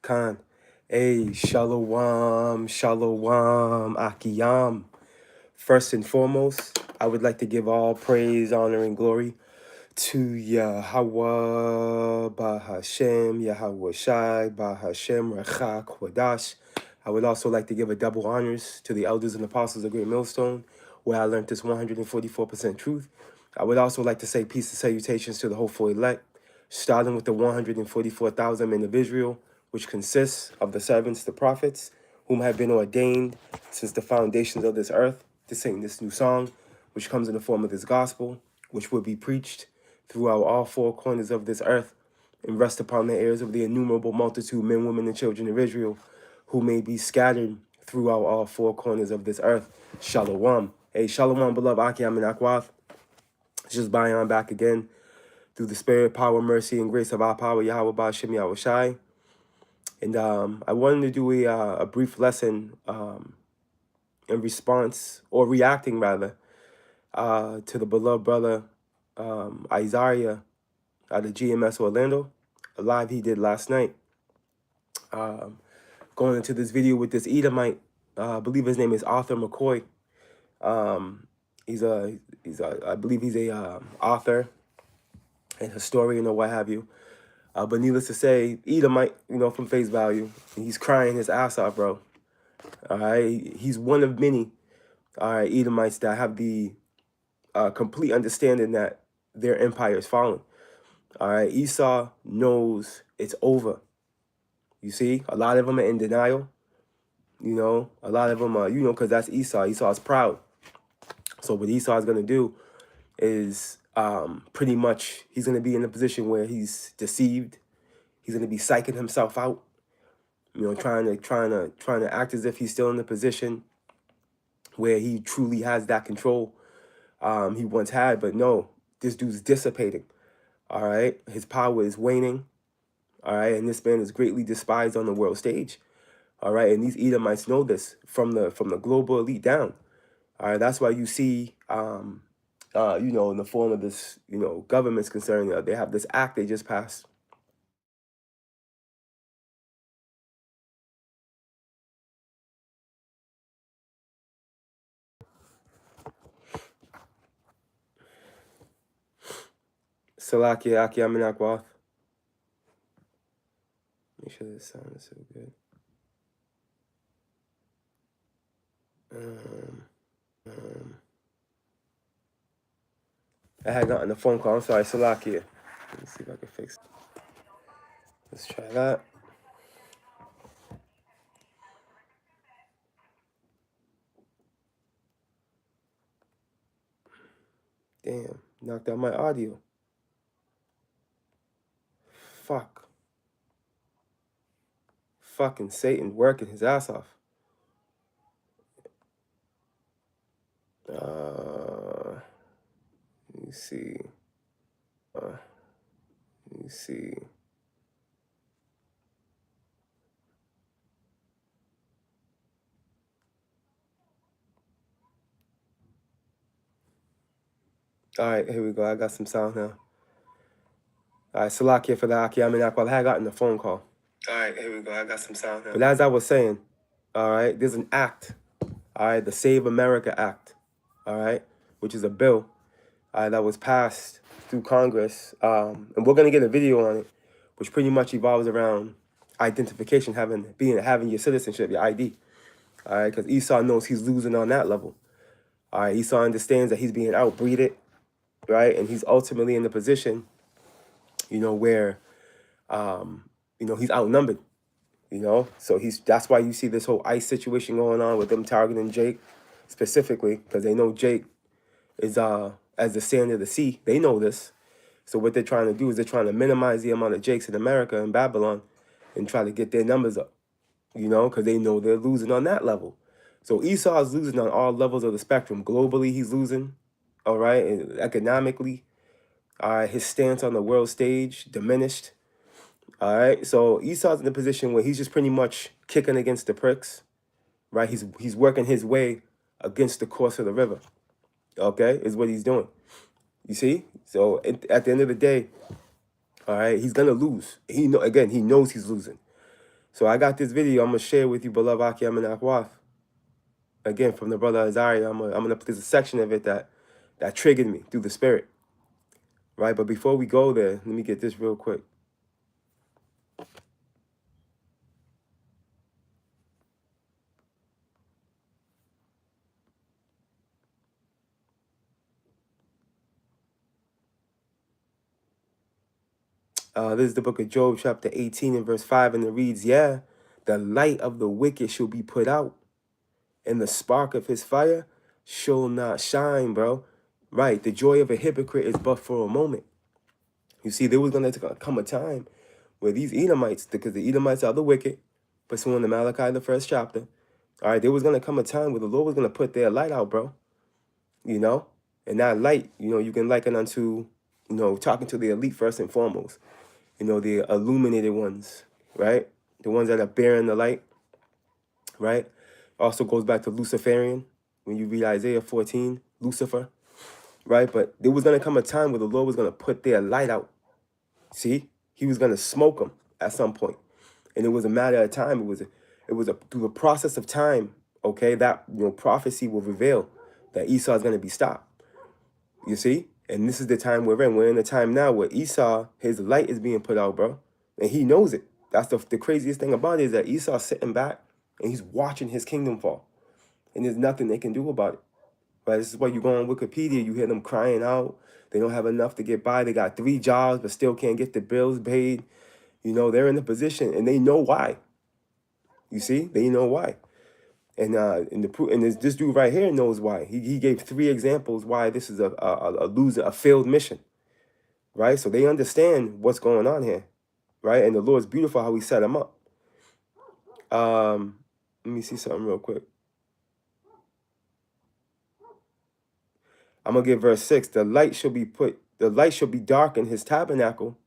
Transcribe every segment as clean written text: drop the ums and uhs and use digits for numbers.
Khan. Hey, Shalom, Shalom, Akiyam. First and foremost, I would like to give all praise, honor, and glory to Yahweh, Bahashem, Yahweh Shai, Bahashem, Rachak, Wadash. I would also like to give a double honors to the elders and apostles of Great Millstone, where I learned this 144% truth. I would also like to say peace and salutations to the hopeful elect, starting with the 144,000 men of Israel, which consists of the servants, the prophets, whom have been ordained since the foundations of this earth to sing this new song, which comes in the form of this gospel, which will be preached throughout all four corners of this earth and rest upon the ears of the innumerable multitude, men, women, and children of Israel, who may be scattered throughout all four corners of this earth. Shalom. Hey, shalom, beloved Akiam and Akwath. Just by on back again through the spirit, power, mercy, and grace of our power, Yahweh Ba'ashem Yahweh Shai. And I wanted to do a brief lesson in response, or reacting rather, to the beloved brother Isaiah out of GMS Orlando, a live he did last night. Going into this video with this Edomite, I believe his name is Arthur McCoy. I believe he's a author and historian or what have you. But needless to say, Edomite, from face value, he's crying his ass off, bro. All right, he's one of many, all right, Edomites that have the complete understanding that their empire is falling. All right, Esau knows it's over. You see, a lot of them are in denial. A lot of them are, because that's Esau. Esau's proud. So what Esau is going to do is pretty much he's going to be in a position where he's deceived. He's going to be psyching himself out, trying to act as if he's still in the position where he truly has that control he once had. But no, this dude's dissipating. All right, his power is waning. All right, and this man is greatly despised on the world stage. All right, and these Edomites know this from the global elite down. All right, that's why you see, in the form of this, government's concerned, they have this act they just passed. Salakia, Aki, Aminakwath. Make sure this sound is so good. I had gotten a phone call. I'm sorry, Salakia. Let me see if I can fix it. Let's try that. Damn, knocked out my audio. Fuck. Fucking Satan working his ass off. Let me see. Let me see. All right, here we go. I got some sound now. All right, Salakia for the Aki. I had gotten a phone call. All right, here we go. I got some sound now. But as I was saying, all right, there's an act, all right, the Save America Act, all right, which is a bill that was passed through Congress. And we're going to get a video on it, which pretty much evolves around identification, having your citizenship, your ID. All right, because Esau knows he's losing on that level. All right, Esau understands that he's being outbreeded, right? And he's ultimately in the position, where, he's outnumbered, So that's why you see this whole ICE situation going on with them targeting Jake specifically, because they know Jake is as the sand of the sea. They know this. So what they're trying to do is they're trying to minimize the amount of Jakes in America and Babylon and try to get their numbers up. you know, because they know they're losing on that level. So Esau is losing on all levels of the spectrum. Globally, he's losing, all right, and economically, his stance on the world stage diminished, all right. So Esau's in a position where he's just pretty much kicking against the pricks, right? He's working his way against the course of the river, okay, is what he's doing. You see? So at the end of the day, all right, he's gonna lose. He knows he's losing. So I got this video I'm gonna share with you, beloved Akim and Akwaf. Again, from the brother Azariah. I'm gonna put this a section of it that triggered me through the spirit. Right? But before we go there, let me get this real quick. This is the book of Job, chapter 18 and verse 5, and it reads, yeah, the light of the wicked shall be put out, and the spark of his fire shall not shine, bro. Right, the joy of a hypocrite is but for a moment. You see, there was going to come a time where these Edomites, because the Edomites are the wicked, pursuing the Malachi, the first chapter, all right, there was going to come a time where the Lord was going to put their light out, bro. You know? And that light, you know, you can liken unto, you know, talking to the elite first and foremost. You know, the illuminated ones, right? The ones that are bearing the light, right? Also goes back to Luciferian. When you read Isaiah 14, Lucifer, right? But there was going to come a time where the Lord was going to put their light out. See? He was going to smoke them at some point. And it was a matter of time. It was through the process of time, okay, that, you know, prophecy will reveal that Esau is going to be stopped. You see? And this is the time we're in. We're in the time now where Esau, his light is being put out, bro. And he knows it. That's the craziest thing about it, is that Esau's sitting back and he's watching his kingdom fall. And there's nothing they can do about it. Right? This is why you go on Wikipedia, you hear them crying out. They don't have enough to get by. They got 3 jobs, but still can't get the bills paid. You know, they're in a position and they know why. You see? They know why. And this dude right here knows why. He gave 3 examples why this is a loser, a failed mission. Right? So they understand what's going on here. Right? And the Lord's beautiful how he set them up. Let me see something real quick. I'm gonna give verse 6. The light shall be dark in his tabernacle.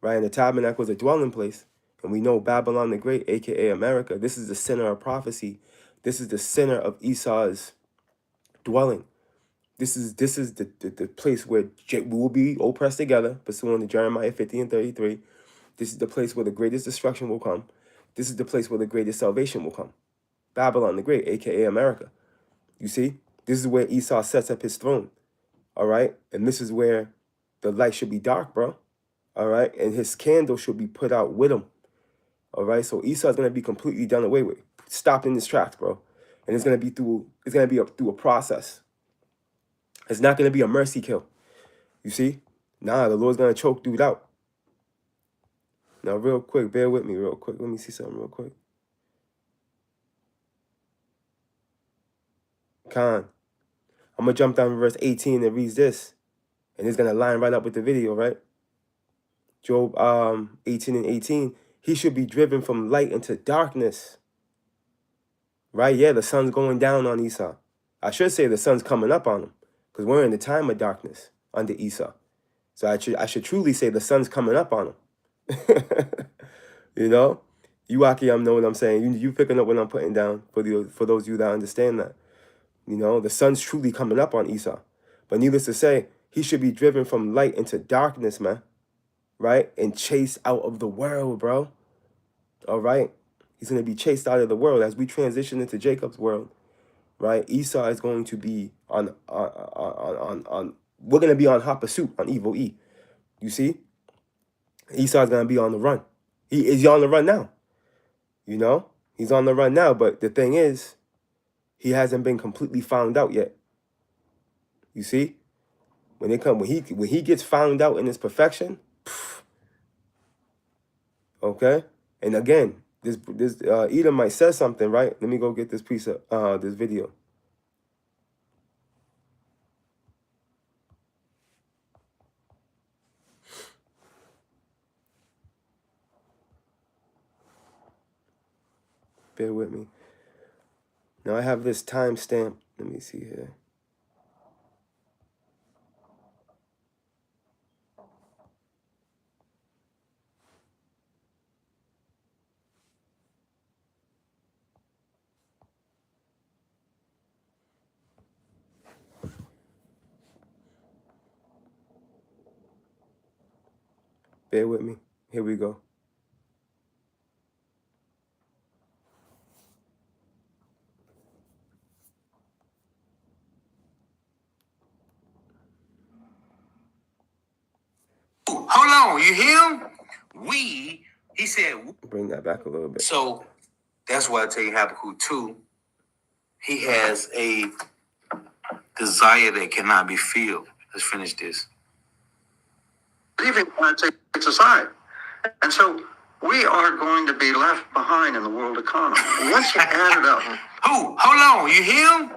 Right? And the tabernacle is a dwelling place. And we know Babylon the Great, aka America, this is the center of prophecy. This is the center of Esau's dwelling. This is the place where we will be oppressed together, pursuant to Jeremiah 50 and 33. This is the place where the greatest destruction will come. This is the place where the greatest salvation will come. Babylon the Great, aka America. You see? This is where Esau sets up his throne. All right? And this is where the light should be dark, bro. All right? And his candle should be put out with him. All right? So Esau's going to be completely done away with, stopped in his tracks, bro. And it's going to be through a process. It's not going to be a mercy kill. You see? Nah, the Lord's going to choke dude out. Now, real quick, bear with me real quick. Let me see something real quick. Khan. I'm going to jump down to verse 18 and reads this. And it's going to line right up with the video, right? Job 18 and 18. He should be driven from light into darkness. Right? Yeah, the sun's going down on Esau. I should say the sun's coming up on him, because we're in the time of darkness under Esau. So I should truly say the sun's coming up on him. You know? You Akiyam know what I'm saying. You picking up what I'm putting down for those of you that understand that. You know, the sun's truly coming up on Esau. But needless to say, he should be driven from light into darkness, man. Right? And chased out of the world, bro. All right? He's going to be chased out of the world as we transition into Jacob's world. Right? Esau is going to be on we're going to be on hot pursuit on Evil E. You see? Esau is going to be on the run. He's on the run now. You know? He's on the run now, but the thing is, he hasn't been completely found out yet. You see? When he gets found out in his perfection, okay? And again, this Edomite says something, right? Let me go get this piece of this video. Bear with me. Now I have this timestamp. Let me see here. Bear with me. Here we go. Hold on, you hear him? He said. Bring that back a little bit. So that's why I tell you Habakkuk 2, he has a desire that cannot be filled. Let's finish this. Leaving plants takes aside. And so we are going to be left behind in the world economy. Once you add it up. Who? Hold on, you hear him?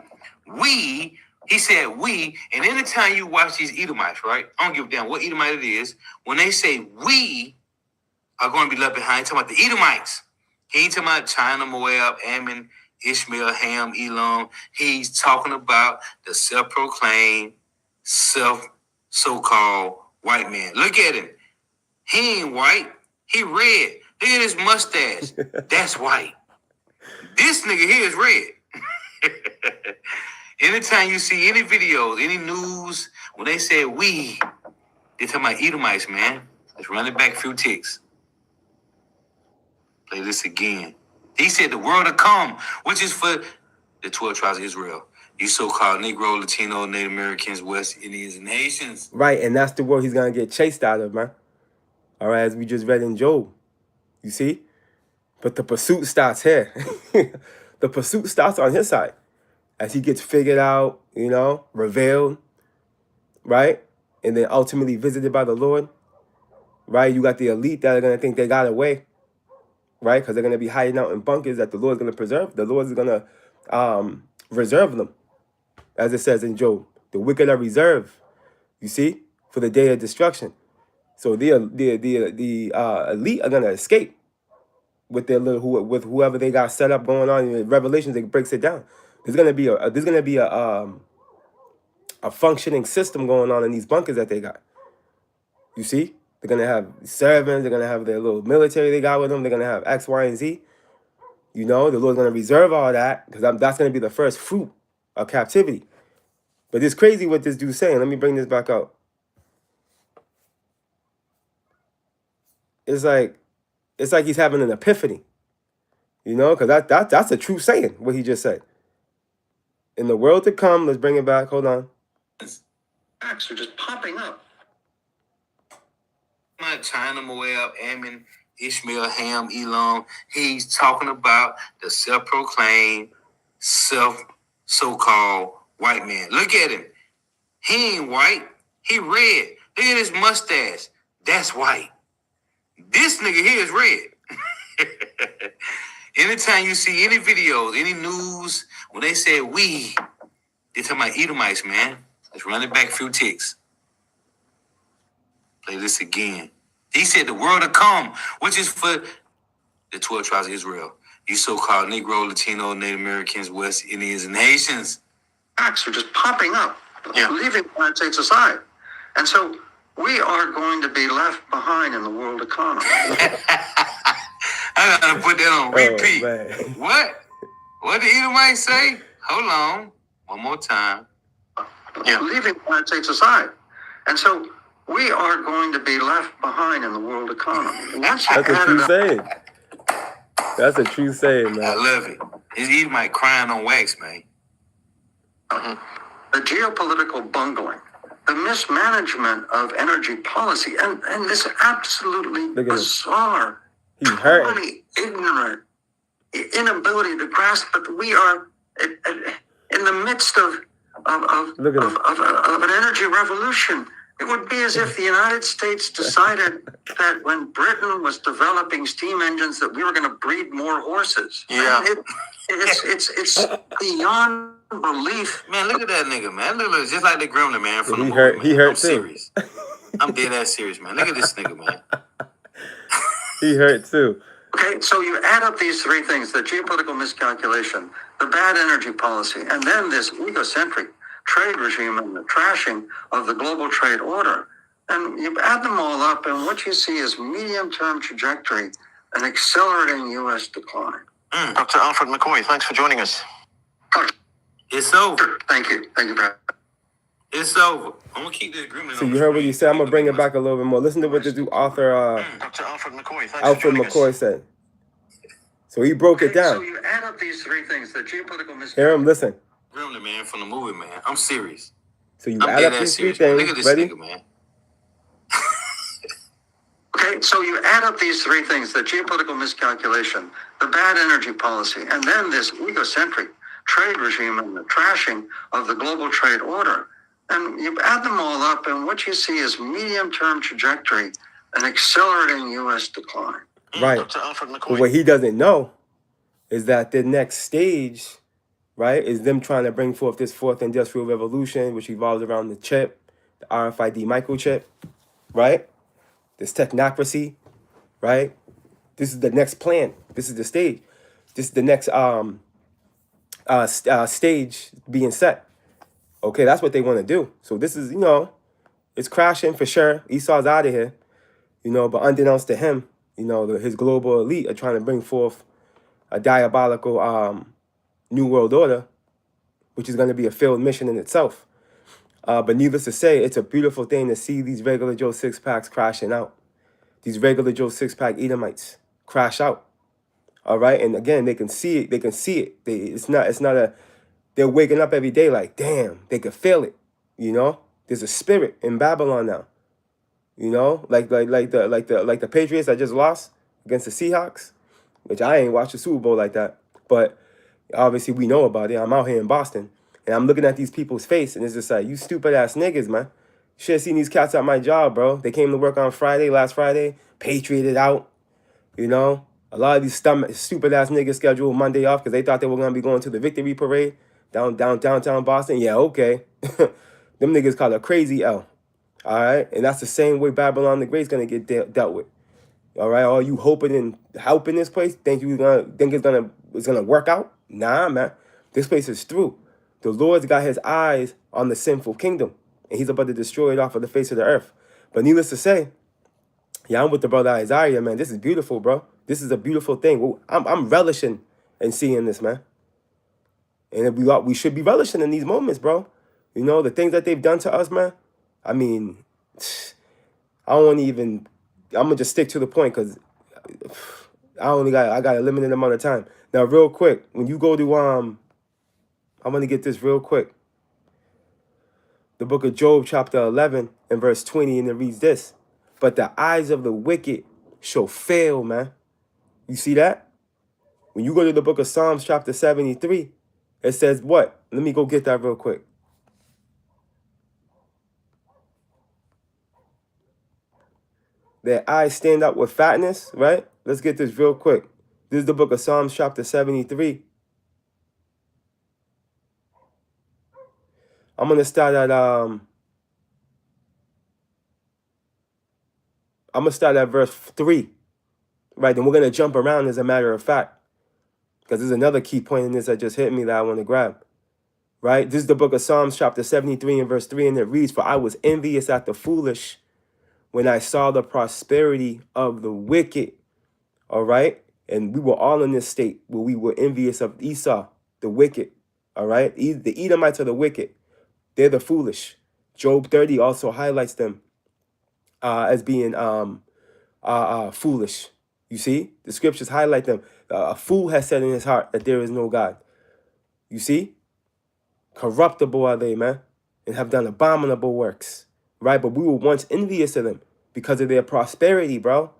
He said we, and anytime you watch these Edomites, right? I don't give a damn what Edomite it is. When they say we are going to be left behind, talking about the Edomites. He ain't talking about China, Moab, Ammon, Ishmael, Ham, Elam. He's talking about the self-proclaimed, so-called white man. Look at him. He ain't white. He red. Look at his mustache. That's white. This nigga here is red. Anytime you see any videos, any news, when they say we, they talking about Edomites, man. Let's run it back a few ticks. Play this again. He said the world to come, which is for the 12 tribes of Israel. These so-called Negro, Latino, Native Americans, West Indians, and Haitians. Right, and that's the world he's going to get chased out of, man. All right, as we just read in Job. You see? But the pursuit starts here. The pursuit starts on his side. As he gets figured out, you know, revealed, right? And then ultimately visited by the Lord, right? You got the elite that are going to think they got away, right? Because they're going to be hiding out in bunkers that the Lord's going to preserve. The Lord's going to reserve them, as it says in Job. The wicked are reserved, you see, for the day of destruction. So the elite are going to escape with their with whoever they got set up going on in Revelations. It breaks it down. There's gonna be a functioning system going on in these bunkers that they got. You see, they're gonna have servants. They're gonna have their little military they got with them. They're gonna have X, Y, and Z. You know, the Lord's gonna reserve all that because that's gonna be the first fruit of captivity. But it's crazy what this dude's saying. Let me bring this back out. It's like he's having an epiphany. You know, because that's a true saying what he just said. In the world to come, let's bring it back. Hold on. Facts are just popping up. China, Moab, Ammon, Ishmael, Ham, Elam. He's talking about the self-proclaimed, so-called white man. Look at him. He ain't white. He red. Look at his mustache. That's white. This nigga here is red. Anytime you see any videos, any news, when they say we, they talking about Edomites, man. Let's run it back a few ticks. Play this again. He said the world to come, which is for the 12 tribes of Israel. These so-called Negro, Latino, Native Americans, West Indians, and Haitians. Facts are just popping up. Leaving plants takes aside. And so we are going to be left behind in the world economy. I gotta put that on repeat. Oh, What? What did Edomite say? Hold on. One more time. Leaving plants takes aside. And so we are going to be left behind in the world economy. Once you that's a true saying. That's a true saying, man. I love it. It's Edomite crying on wax, man. The geopolitical bungling, the mismanagement of energy policy, and this absolutely bizarre, totally ignorant inability to grasp that we are in the midst of an energy revolution. It would be as if the United States decided that when Britain was developing steam engines that we were going to breed more horses. Yeah. It's beyond belief. Man, look at that nigga, man. Look, just like the Gremlin, man. From he the hurt. movie, He man. hurt I'm too. Serious. I'm dead ass serious, man. Look at this nigga, man. He hurt too. Okay, so you add up these three things: the geopolitical miscalculation, the bad energy policy, and then this egocentric trade regime and the trashing of the global trade order. And you add them all up, and what you see is medium-term trajectory, an accelerating U.S. decline. Dr. Alfred McCoy, thanks for joining us. It's over. Thank you. Thank you, Brad. It's over. I'm gonna keep the agreement. So you heard what he said. I'm gonna bring it back a little bit more. Listen to what this dude author Dr. Alfred McCoy, thanks Alfred for joining McCoy us. said. So he broke it So down. you add up these three things: the geopolitical miscalculation. Hear him, listen. Really, man, from the movie, man. I'm serious. So you I'm add dead up ass these three serious. Man. Look at things. this Ready? nigga, man. Okay, so you add up these three things: the geopolitical miscalculation, the bad energy policy, and then this egocentric trade regime and the trashing of the global trade order. And you add them all up, and what you see is medium-term trajectory, an accelerating U.S. decline. Right. Dr. Alfred But McCoy. what he doesn't know is that the next stage, right, is them trying to bring forth this fourth industrial revolution, which revolves around the chip, the RFID microchip, right? This technocracy, right? This is the next plan. This is the stage. This is the next stage being set. Okay, that's what they want to do. So this is, it's crashing for sure. Esau's out of here, but unbeknownst to him, his global elite are trying to bring forth a diabolical new world order, which is going to be a failed mission in itself. But needless to say, it's a beautiful thing to see these regular Joe six-packs crashing out. These regular Joe six-pack Edomites crash out. All right, and again, they can see it. They can see it. It's not a. They're waking up every day like, damn, they could feel it. There's a spirit in Babylon now. Like the Patriots that just lost against the Seahawks, which I ain't watched the Super Bowl like that, but obviously we know about it. I'm out here in Boston, and I'm looking at these people's face, and it's just like, you stupid ass niggas, man. Should have seen these cats at my job, bro. They came to work on last Friday, patrioted out. A lot of these stupid ass niggas scheduled Monday off because they thought they were gonna be going to the victory parade downtown Boston. Yeah, okay. Them niggas call a crazy L. All right, and that's the same way Babylon the Great's gonna get dealt with. All right, all you hoping and helping this place, think it's gonna work out? Nah, man. This place is through. The Lord's got his eyes on the sinful kingdom, and he's about to destroy it off of the face of the earth. But needless to say, yeah, I'm with the brother Isaiah, man. This is beautiful, bro. This is a beautiful thing. I'm relishing in seeing this, man. And we should be relishing in these moments, bro. The things that they've done to us, man. I mean, I'm gonna just stick to the point because I got a limited amount of time. Now, real quick, when you go to I'm gonna get this real quick. The book of Job, chapter 11 and verse 20, and it reads this: but the eyes of the wicked shall fail, man. You see that? When you go to the book of Psalms, chapter 73, it says what? Let me go get that real quick. Their eyes stand up with fatness, right? Let's get this real quick. This is the book of Psalms, chapter 73. I'm going to start at verse 3. Right, then we're going to jump around as a matter of fact. Because there's another key point in this that just hit me that I want to grab. Right? This is the book of Psalms, chapter 73 and verse 3, and it reads, for I was envious at the foolish when I saw the prosperity of the wicked. All right? And we were all in this state where we were envious of Esau, the wicked. All right? The Edomites are the wicked. They're the foolish. Job 30 also highlights them as being foolish. You see? The scriptures highlight them. A fool has said in his heart that there is no God. You see? Corruptible are they, man, and have done abominable works. Right? But we were once envious of them because of their prosperity, bro.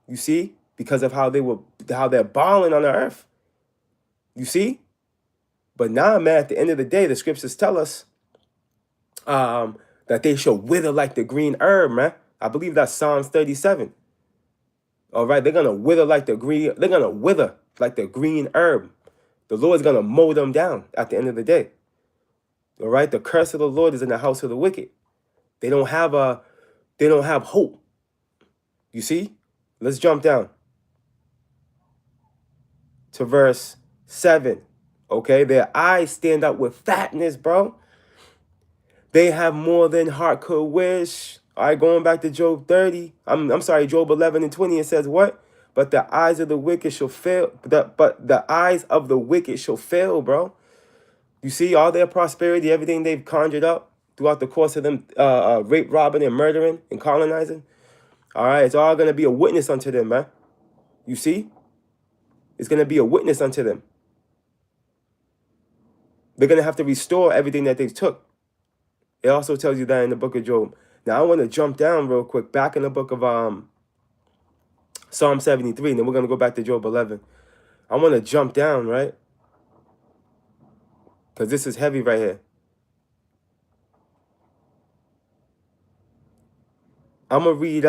You see? Because of how they're balling on the earth. You see? But now, man, at the end of the day, the scriptures tell us that they shall wither like the green herb, man. I believe that's Psalms 37. All right, they're gonna wither like the green herb. The Lord's gonna mow them down at the end of the day. All right, the curse of the Lord is in the house of the wicked. They don't have hope. You see? Let's jump down. to verse 7. Okay, their eyes stand up with fatness, bro. They have more than heart could wish. All right, going back to Job 30. I'm sorry, Job 11 and 20. It says what? But the eyes of the wicked shall fail. But the eyes of the wicked shall fail, bro. You see all their prosperity, everything they've conjured up throughout the course of them rape, robbing, and murdering and colonizing. All right, it's all gonna be a witness unto them, man. You see? It's gonna be a witness unto them. They're gonna have to restore everything that they took. It also tells you that in the book of Job. Now I want to jump down real quick, back in the book of Psalm 73, and then we're gonna go back to Job 11. I want to jump down, right? Because this is heavy right here. I'm gonna read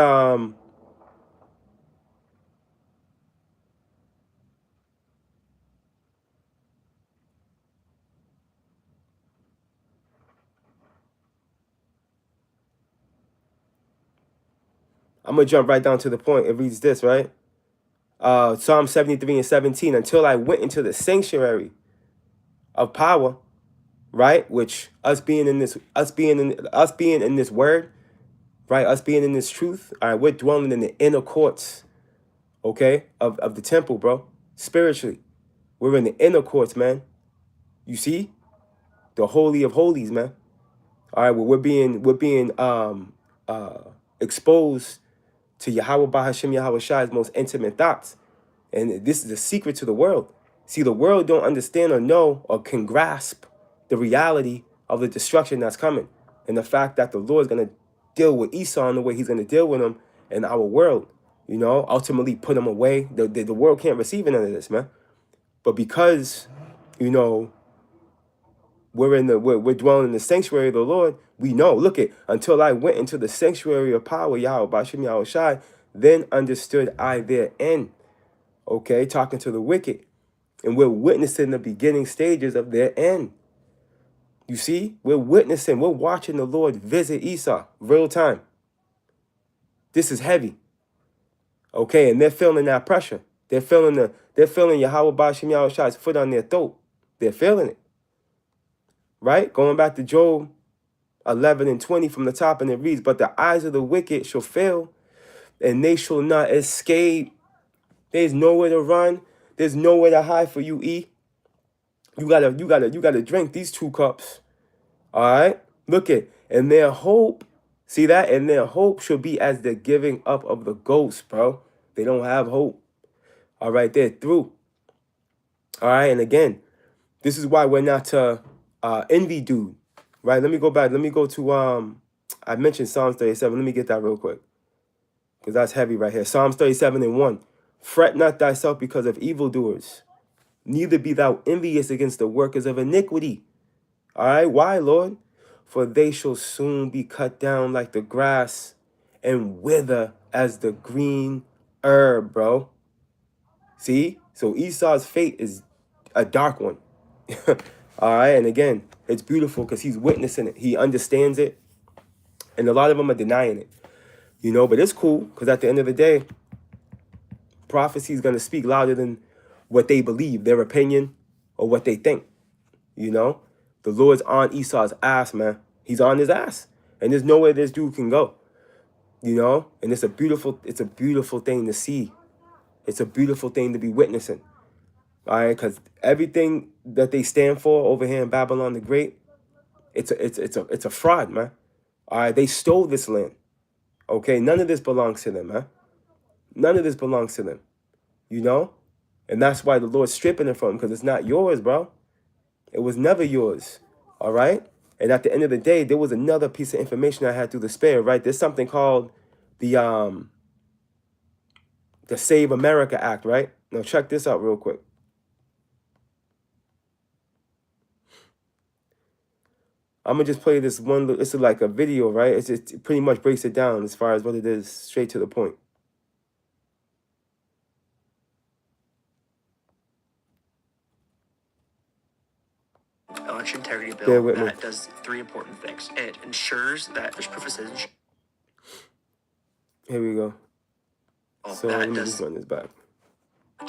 I'm gonna jump right down to the point. It reads this, right? Psalm 73 and 17. Until I went into the sanctuary of power, right? Which us being in this word, right? Us being in this truth. All right, we're dwelling in the inner courts, okay, of the temple, bro. Spiritually. We're in the inner courts, man. You see? The holy of holies, man. All right, well, we're being exposed to Yahweh Bahashim Yahweh Shai's most intimate thoughts. And this is a secret to the world. See, the world don't understand or know or can grasp the reality of the destruction that's coming. And the fact that the Lord is going to deal with Esau in the way he's going to deal with him in our world. You know, ultimately put him away. The world can't receive none of this, man. But because, you know, we're dwelling in the sanctuary of the Lord, we know, look it, until I went into the sanctuary of power, Yahweh Bashim Yahweh Shai, then understood I their end. Okay, talking to the wicked. And we're witnessing the beginning stages of their end. You see, we're watching the Lord visit Esau, real time. This is heavy. Okay, and they're feeling that pressure. They're feeling Yahweh Bashim Yahweh Shai's foot on their throat. They're feeling it. Right? Going back to Job 11 and 20 from the top, and it reads, but the eyes of the wicked shall fail, and they shall not escape. There's nowhere to run. There's nowhere to hide for you, E. You gotta drink these 2 cups. All right? Look it. And their hope, see that? And their hope should be as the giving up of the ghost, bro. They don't have hope. All right, they're through. All right, and again, this is why we're not to envy dude. Right? Let me go back. Let me go to I mentioned Psalms 37. Let me get that real quick. Because that's heavy right here. Psalms 37 and 1. Fret not thyself because of evildoers, neither be thou envious against the workers of iniquity. All right, why, Lord? For they shall soon be cut down like the grass and wither as the green herb, bro. See? So Esau's fate is a dark one. All right, and again, it's beautiful because he's witnessing it. He understands it. And a lot of them are denying it. You know, but it's cool because at the end of the day, prophecy is going to speak louder than what they believe, their opinion, or what they think. You know, the Lord's on Esau's ass, man. He's on his ass, and there's nowhere this dude can go. You know, and it's a beautiful thing to see. It's a beautiful thing to be witnessing. All right, because everything that they stand for over here in Babylon the Great, it's a fraud, man. All right, they stole this land. Okay, none of this belongs to them, man. None of this belongs to them, you know? And that's why the Lord's stripping it from them, because it's not yours, bro. It was never yours, all right? And at the end of the day, there was another piece of information I had through the spare, right? There's something called the Save America Act, right? Now check this out real quick. I'm going to just play this one. It's like a video, right? It pretty much breaks it down as far as what it is, straight to the point. Election integrity bill that does 3 important things. It ensures that there's proof of citizenship. Here we go. So That let me just run this back.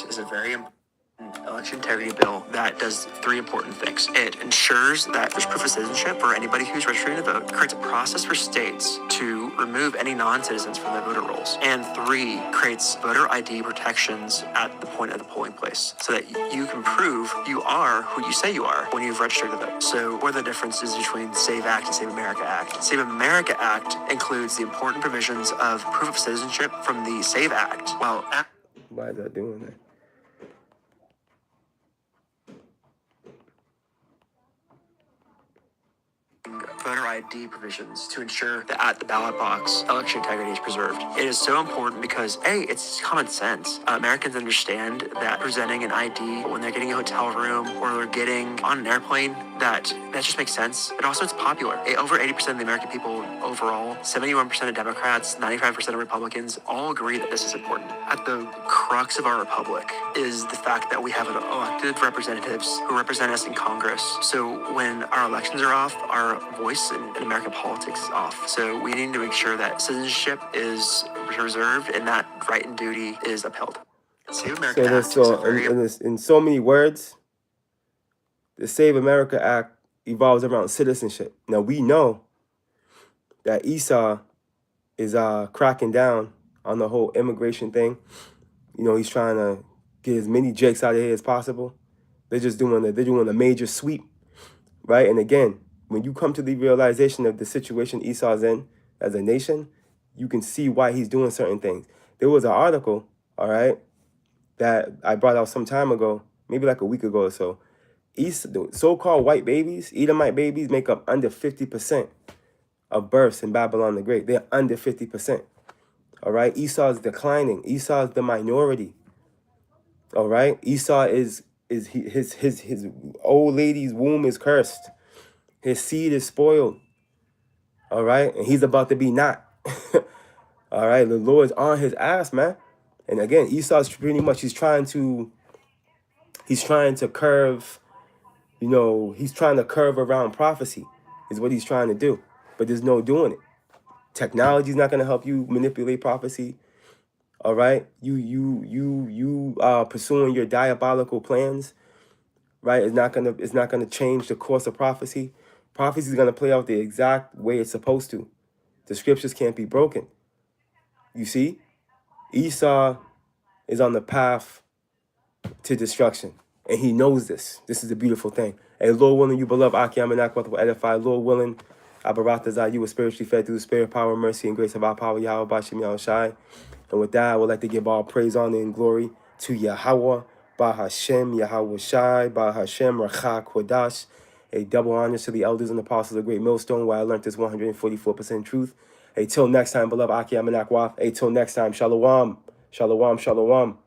is a very Election integrity bill that does three important things. It ensures that there's proof of citizenship for anybody who's registering to vote. It creates a process for states to remove any non-citizens from their voter rolls. And three, creates voter ID protections at the point of the polling place so that you can prove you are who you say you are when you've registered to vote. So what are the differences between SAVE Act and SAVE America Act? SAVE America Act includes the important provisions of proof of citizenship from the SAVE Act, while why is that doing that? voter ID provisions to ensure that at the ballot box, election integrity is preserved. It is so important because, A, it's common sense. Americans understand that presenting an ID when they're getting a hotel room or they're getting on an airplane, that just makes sense. And also it's popular. Over 80% of the American people overall, 71% of Democrats, 95% of Republicans all agree that this is important. At the crux of our republic is the fact that we have elected representatives who represent us in Congress. So when our elections are off, our voice in American politics is off. So we need to make sure that citizenship is preserved and that right and duty is upheld. Save America Act is a very... in so many words, the Save America Act evolves around citizenship. Now we know that Esau is cracking down on the whole immigration thing. You know, he's trying to get as many jakes out of here as possible. They're doing a major sweep, right? And again, when you come to the realization of the situation Esau's in as a nation, you can see why he's doing certain things. There was an article, all right, that I brought out some time ago, maybe like a week ago or so. The so-called white babies, Edomite babies, make up under 50% of births in Babylon the Great. They're under 50%. All right, Esau is declining. Esau is the minority. All right, Esau is his old lady's womb is cursed. His seed is spoiled. All right, and he's about to be not. All right, the Lord's on his ass, man. And again, Esau's pretty much he's trying to curve. You know, he's trying to curve around prophecy, is what he's trying to do. But there's no doing it. Technology is not going to help you manipulate prophecy. All right, you pursuing your diabolical plans, right? It's not gonna change the course of prophecy. Prophecy is gonna play out the exact way it's supposed to. The scriptures can't be broken. You see, Esau is on the path to destruction. And he knows this. This is a beautiful thing. Hey, Lord willing, you beloved Aki Amenak will edify. Lord willing, Abaratazah, you were spiritually fed through the spirit, power, mercy, and grace of our power, Yahweh Bashim Yahushai. And with that, I would like to give all praise, honor, and glory to Yahweh, Bahashem, Yahweh Shai, Bahashem, Rachak, Kodash. A double honor to the elders and apostles of Great Millstone, where I learned this 144% truth. Hey, till next time, beloved Aki Amenak Waf. Hey, till next time, Shalom. Shalom, shalom.